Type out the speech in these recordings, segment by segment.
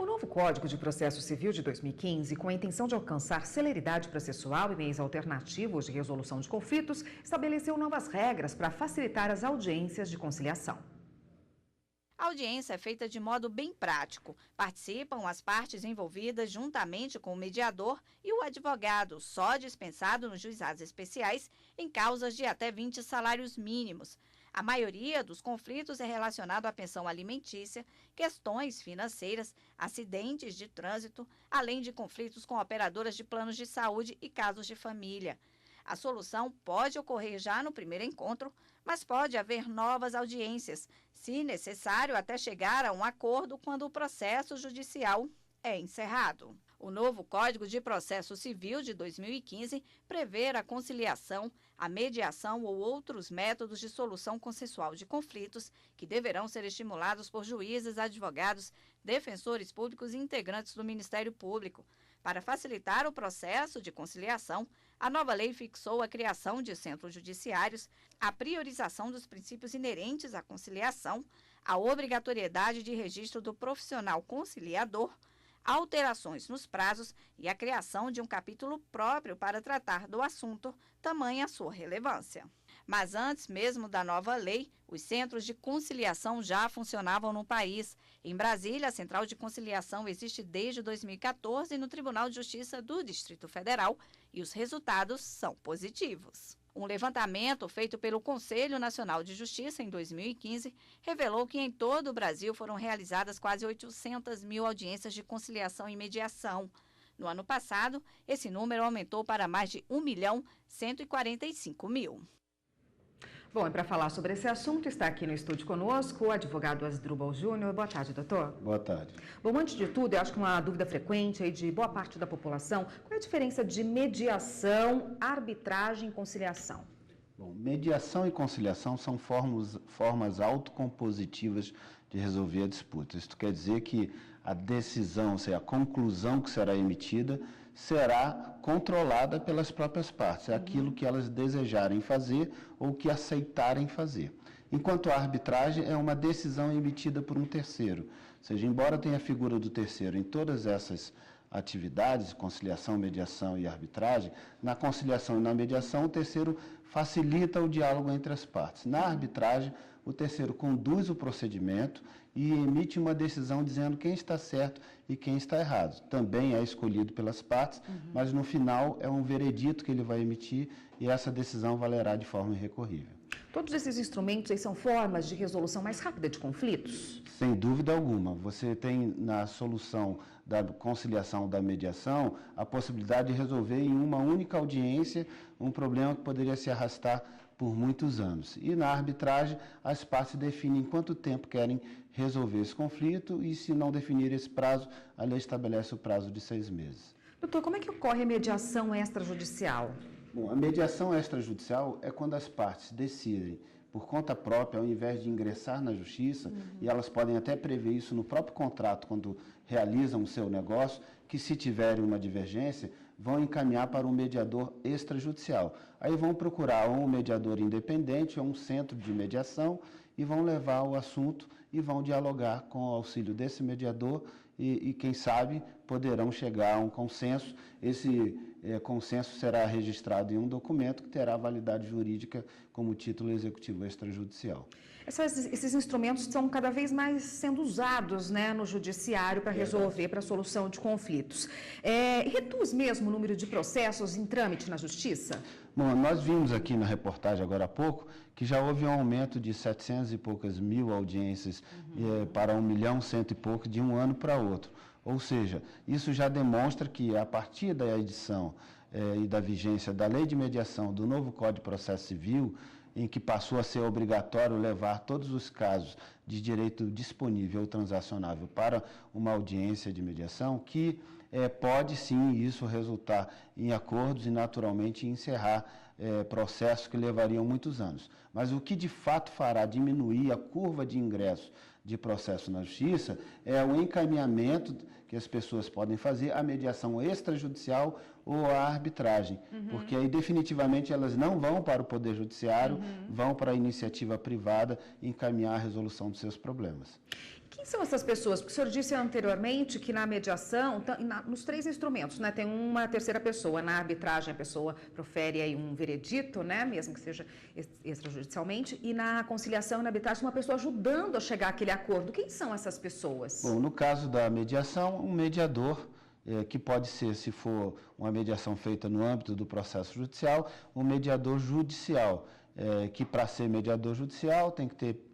O novo Código de Processo Civil de 2015, com a intenção de alcançar celeridade processual e meios alternativos de resolução de conflitos, estabeleceu novas regras para facilitar as audiências de conciliação. A audiência é feita de modo bem prático. Participam as partes envolvidas juntamente com o mediador e o advogado, só dispensado nos juizados especiais em causas de até 20 salários mínimos. A maioria dos conflitos é relacionado à pensão alimentícia, questões financeiras, acidentes de trânsito, além de conflitos com operadoras de planos de saúde e casos de família. A solução pode ocorrer já no primeiro encontro, mas pode haver novas audiências, se necessário, até chegar a um acordo quando o processo judicial é encerrado. O novo Código de Processo Civil de 2015 prevê a conciliação, a mediação ou outros métodos de solução consensual de conflitos que deverão ser estimulados por juízes, advogados, defensores públicos e integrantes do Ministério Público. Para facilitar o processo de conciliação, a nova lei fixou a criação de centros judiciários, a priorização dos princípios inerentes à conciliação, a obrigatoriedade de registro do profissional conciliador, alterações nos prazos e a criação de um capítulo próprio para tratar do assunto, tamanha a sua relevância. Mas antes mesmo da nova lei, os centros de conciliação já funcionavam no país. Em Brasília, a Central de Conciliação existe desde 2014 no Tribunal de Justiça do Distrito Federal e os resultados são positivos. Um levantamento feito pelo Conselho Nacional de Justiça em 2015 revelou que em todo o Brasil foram realizadas quase 800 mil audiências de conciliação e mediação. No ano passado, esse número aumentou para mais de 1.145.000. Bom, e para falar sobre esse assunto, está aqui no estúdio conosco o advogado Asdrubal Júnior. Boa tarde, doutor. Boa tarde. Bom, antes de tudo, eu acho que uma dúvida frequente aí de boa parte da população, qual é a diferença de mediação, arbitragem e conciliação? Bom, mediação e conciliação são formas autocompositivas de resolver a disputa. Isso quer dizer que a decisão, ou seja, a conclusão que será emitida, será controlada pelas próprias partes, é aquilo que elas desejarem fazer ou que aceitarem fazer. Enquanto a arbitragem é uma decisão emitida por um terceiro, ou seja, embora tenha a figura do terceiro em todas essas atividades, conciliação, mediação e arbitragem, na conciliação e na mediação o terceiro facilita o diálogo entre as partes. Na arbitragem, o terceiro conduz o procedimento e emite uma decisão dizendo quem está certo e quem está errado. Também é escolhido pelas partes, mas no final é um veredito que ele vai emitir e essa decisão valerá de forma irrecorrível. Todos esses instrumentos aí são formas de resolução mais rápida de conflitos? Sem dúvida alguma. Você tem na solução da conciliação, da mediação, a possibilidade de resolver em uma única audiência um problema que poderia se arrastar por muitos anos. E na arbitragem, as partes definem quanto tempo querem resolver esse conflito e, se não definir esse prazo, a lei estabelece o prazo de 6 meses. Doutor, como é que ocorre a mediação extrajudicial? Bom, a mediação extrajudicial é quando as partes decidem por conta própria, ao invés de ingressar na justiça, e elas podem até prever isso no próprio contrato, quando realizam o seu negócio, que se tiverem uma divergência, vão encaminhar para um mediador extrajudicial. Aí vão procurar um mediador independente ou um centro de mediação e vão levar o assunto e vão dialogar com o auxílio desse mediador e quem sabe, poderão chegar a um consenso. Esse consenso será registrado em um documento que terá validade jurídica como título executivo extrajudicial. Esses instrumentos estão cada vez mais sendo usados, né, no judiciário para resolver, para a solução de conflitos. Reduz mesmo o número de processos em trâmite na justiça? Bom, nós vimos aqui na reportagem agora há pouco que já houve um aumento de 700 e poucas mil audiências para 1.100.000 e pouco de um ano para outro. Ou seja, isso já demonstra que a partir da edição e da vigência da Lei de Mediação do novo Código de Processo Civil, em que passou a ser obrigatório levar todos os casos de direito disponível ou transacionável para uma audiência de mediação, que pode sim isso resultar em acordos e naturalmente encerrar processos que levariam muitos anos. Mas o que de fato fará diminuir a curva de ingresso de processo na justiça é o encaminhamento que as pessoas podem fazer à mediação extrajudicial ou à arbitragem, porque aí definitivamente elas não vão para o Poder Judiciário, vão para a iniciativa privada encaminhar a resolução dos seus problemas. Que Quem são essas pessoas? Porque o senhor disse anteriormente que na mediação, nos 3 instrumentos, né, tem uma terceira pessoa. Na arbitragem, a pessoa profere aí um veredito, né, mesmo que seja extrajudicialmente, e na conciliação e na arbitragem, uma pessoa ajudando a chegar àquele acordo. Quem são essas pessoas? Bom, no caso da mediação, um mediador, que pode ser, se for uma mediação feita no âmbito do processo judicial, um mediador judicial, que para ser mediador judicial tem que ter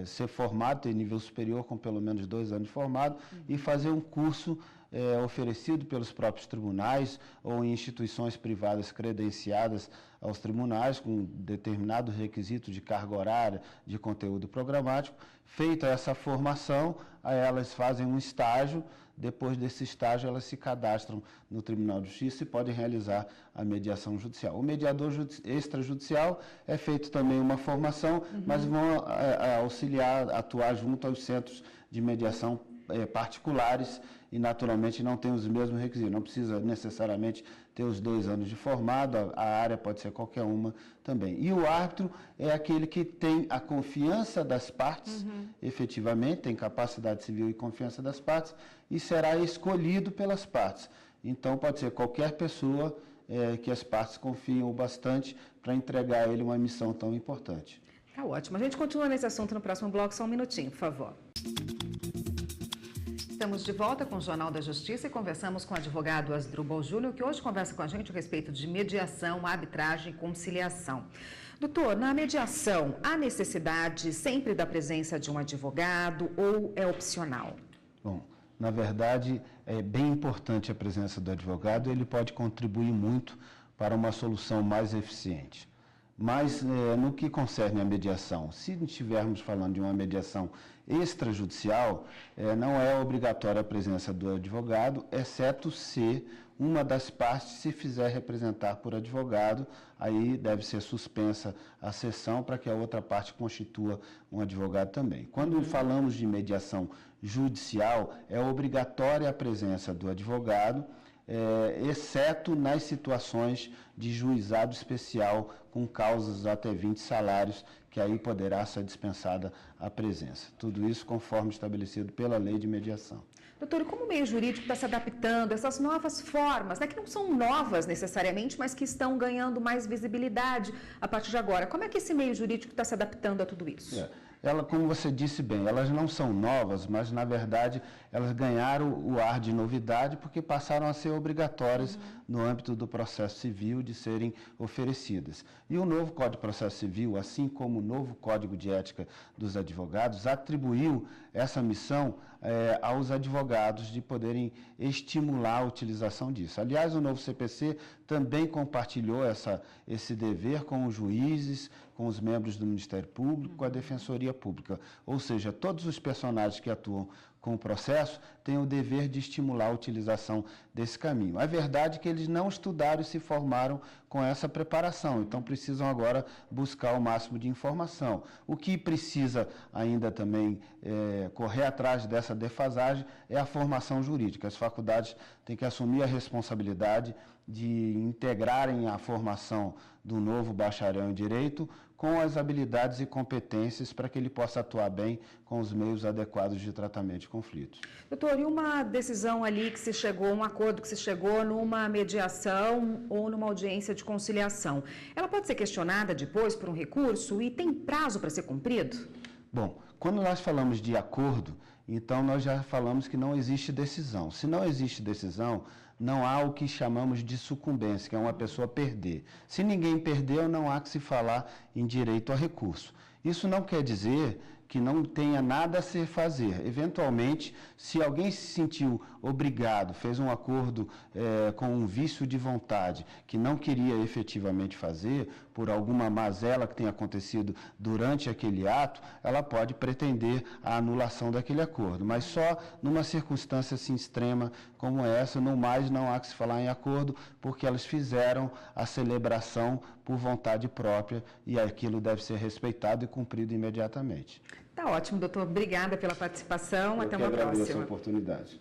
ser formado, ter nível superior com pelo menos 2 anos de formado e fazer um curso oferecido pelos próprios tribunais ou em instituições privadas credenciadas aos tribunais com determinados requisitos de carga horária, de conteúdo programático. Feita essa formação, aí elas fazem um estágio. Depois desse estágio, elas se cadastram no Tribunal de Justiça e podem realizar a mediação judicial. O mediador extrajudicial é feito também uma formação, mas vão auxiliar, atuar junto aos centros de mediação particulares e, naturalmente, não tem os mesmos requisitos. Não precisa necessariamente ter os 2 anos de formado, a área pode ser qualquer uma também. E o árbitro é aquele que tem a confiança das partes, efetivamente, tem capacidade civil e confiança das partes, e será escolhido pelas partes. Então, pode ser qualquer pessoa que as partes confiam bastante para entregar a ele uma missão tão importante. Tá ótimo. A gente continua nesse assunto no próximo bloco, só um minutinho, por favor. Estamos de volta com o Jornal da Justiça e conversamos com o advogado Asdrubal Júnior, que hoje conversa com a gente a respeito de mediação, arbitragem e conciliação. Doutor, na mediação, há necessidade sempre da presença de um advogado ou é opcional? Bom, na verdade, é bem importante a presença do advogado, ele pode contribuir muito para uma solução mais eficiente. Mas, no que concerne a mediação, se estivermos falando de uma mediação extrajudicial, não é obrigatória a presença do advogado, exceto se uma das partes se fizer representar por advogado, aí deve ser suspensa a sessão para que a outra parte constitua um advogado também. Quando falamos de mediação judicial, é obrigatória a presença do advogado, exceto nas situações de juizado especial com causas até 20 salários, que aí poderá ser dispensada a presença. Tudo isso conforme estabelecido pela lei de mediação. Doutor, e como o meio jurídico está se adaptando a essas novas formas, né, que não são novas necessariamente, mas que estão ganhando mais visibilidade a partir de agora? Como é que esse meio jurídico está se adaptando a tudo isso? Como você disse bem, elas não são novas, mas, na verdade, elas ganharam o ar de novidade porque passaram a ser obrigatórias no âmbito do processo civil de serem oferecidas. E o novo Código de Processo Civil, assim como o novo Código de Ética dos Advogados, atribuiu essa missão aos advogados de poderem estimular a utilização disso. Aliás, o novo CPC também compartilhou esse dever com os juízes, com os membros do Ministério Público, com a Defensoria Pública. Ou seja, todos os personagens que atuam com o processo têm o dever de estimular a utilização desse caminho. A verdade é que eles não estudaram e se formaram com essa preparação, então precisam agora buscar o máximo de informação. O que precisa ainda também correr atrás dessa defasagem é a formação jurídica. As faculdades têm que assumir a responsabilidade de integrarem a formação do novo bacharel em Direito com as habilidades e competências para que ele possa atuar bem com os meios adequados de tratamento de conflitos. Doutor, e uma decisão ali que se chegou, um acordo que se chegou numa mediação ou numa audiência de conciliação, ela pode ser questionada depois por um recurso e tem prazo para ser cumprido? Bom, quando nós falamos de acordo, então nós já falamos que não existe decisão. Se não existe decisão, não há o que chamamos de sucumbência, que é uma pessoa perder. Se ninguém perdeu, não há que se falar em direito a recurso. Isso não quer dizer que não tenha nada a se fazer. Eventualmente, se alguém se sentiu obrigado, fez um acordo com um vício de vontade, que não queria efetivamente fazer, por alguma mazela que tenha acontecido durante aquele ato, ela pode pretender a anulação daquele acordo. Mas só numa circunstância assim extrema como essa, no mais não há que se falar em acordo, porque elas fizeram a celebração por vontade própria e aquilo deve ser respeitado e cumprido imediatamente. Tá ótimo, doutor. Obrigada pela participação. Eu Até que uma agradeço próxima. a oportunidade.